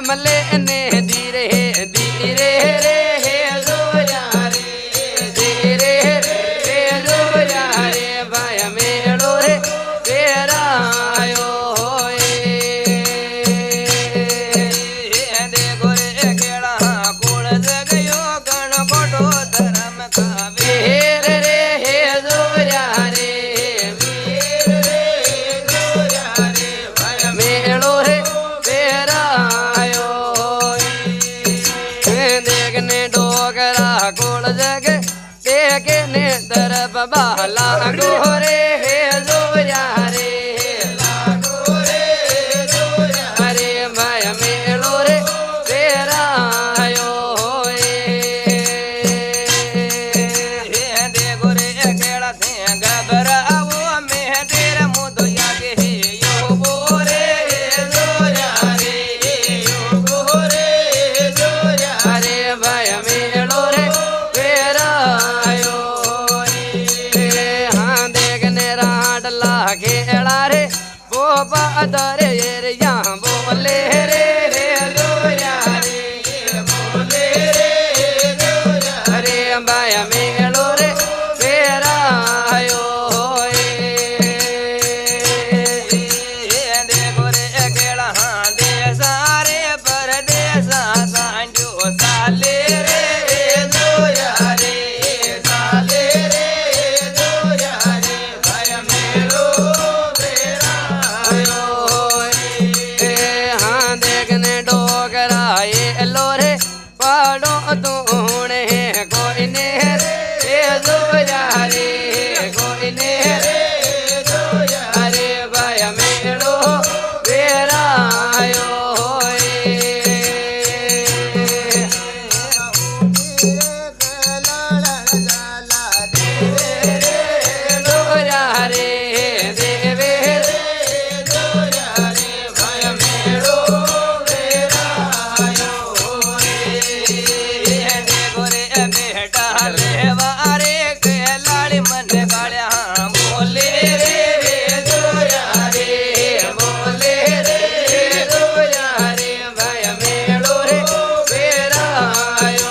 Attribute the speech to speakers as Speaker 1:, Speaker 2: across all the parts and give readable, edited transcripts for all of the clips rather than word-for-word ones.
Speaker 1: मले ने धीरे धीरे रे हे जोया रे धीरे रे जोया रे भाया मेड़ो रे तेरा आयो होए देखो रे केड़ा कोल जगयो गण कोटो धर्म का वीर रे हे जोया रे वीर रे जोया रे भाया मेड़ो रे तेरा कोल जग देखने तरफ बाला गोरे हे जोया रे लागो रे जोया रे भाया मेड़ो रे तेरा आयो होए देखो रे केड़ा थे घबराओ मैं तेरा मुदो यागे यो बोरे जोया रे यो बोरे जोया रे भाया मेड़ो रे खेड़ा रे वो बादर ये यहाँ बोले रे रे जोया रे बोले रे जोया रे भाई मेलो रे फेरायो देखो रे केड़ा देसा रे परदेसा सांजो साले रे दो यारे साले रे दो यारे भाई मेलो फेरायो हाँ देखने डोगरा ये लो रे पाड़ो तूने कोई ने रे दो यारे कोई ने रे दो यारे भाई मेलो फेरायो दो यारे देवे रे दो यारे भाई मेलो फेरायो देखो रे बेटा रे वारे के लाड़ी मन गाड़िया बोले रे दो यारे बोले रे दो यारे भाई मेलो रे फेरायो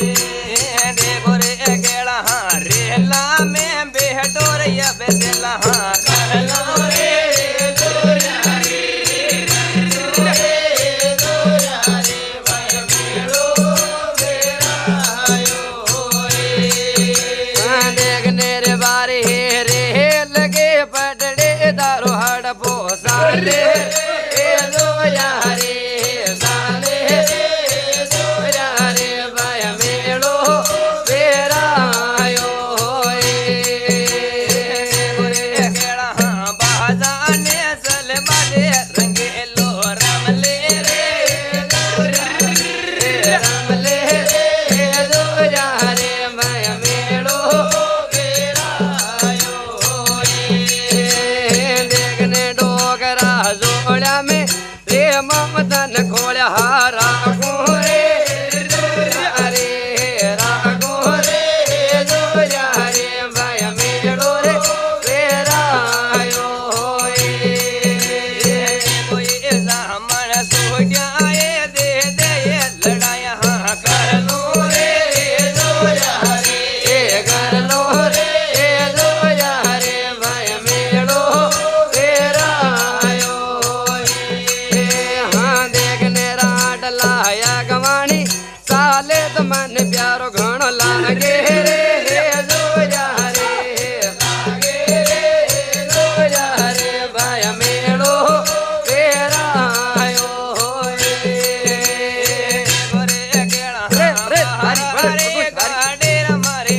Speaker 1: देखो रे केड़ा रेला में बेहटो रे बेसेला कर लो रे दो यारे दो यारे भाई मेलो फेरायो देखने रे बारे रे लगे पटड़े दारो हड़पो साले दो यारे साले दो यारे भाई मेलो फेरायो केड़ा बाजाने सल बाले रंगेलो रमले रे रमले रे दो यारे भाई मेलो फेरायो देखने डोगरा जोड़ा में रे ममदन खोड़ा रागो रे अरे रागो रे दो यारे भाई मेलो रे फेरायो कोई सामन सो जाए दे दे लड़ाया कर लो रे दो यारे कर लो रे दो यारे भाई मेलो फेरायो हाँ देखने राट लाया गवानी साले तो मन प्यारो घणो लागे रे दो यारे लागे रे दो यारे भाई मेलो फेरायो रे केड़ा रे गाड़े मारे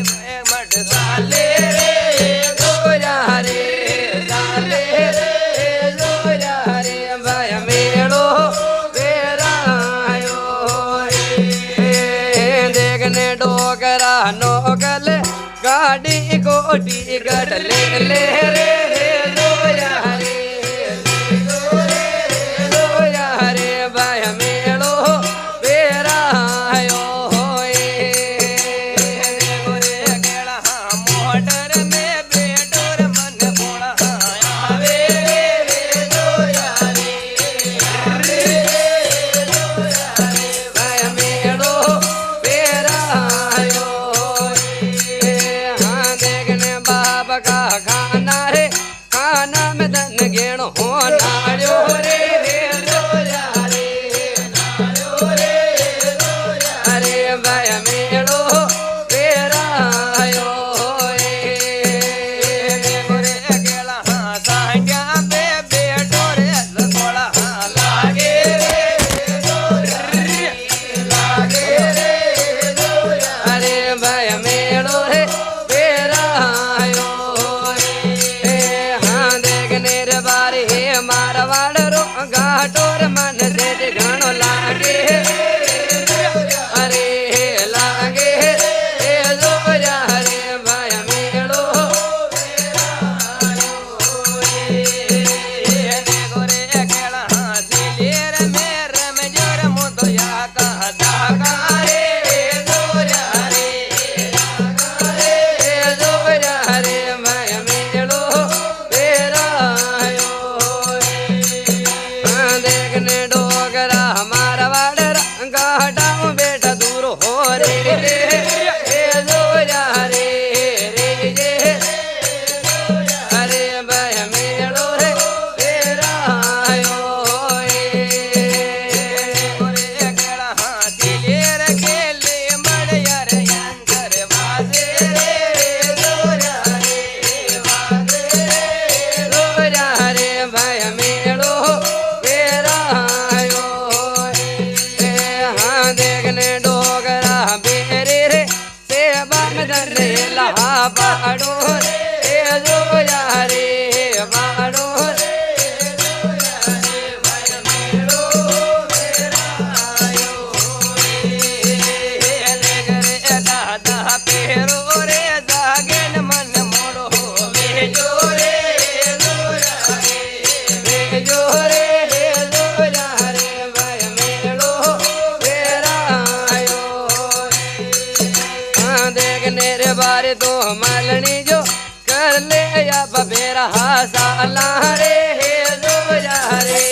Speaker 1: मट साले रे दो यारे साले रे दो यारे भाई मेलो फेरायो देखने डोगरा नोगल गाड़ी गोटी गडले ले रे दो यारे दो यारे भाई मेलो फेरायो केड़ा मोटर में बेटोर मन बोला आवे रे दो यारे भाई मेलो फेरायो हाँ देखने बाप का खाना रे खाना में धन गेण हो नाड़ो रे दो यारे नाड़ो रे दो यारे भाई मेलो फेरायो केड़ा तो मालनी जो कर ले या बबेरा साला रे जुबरा रे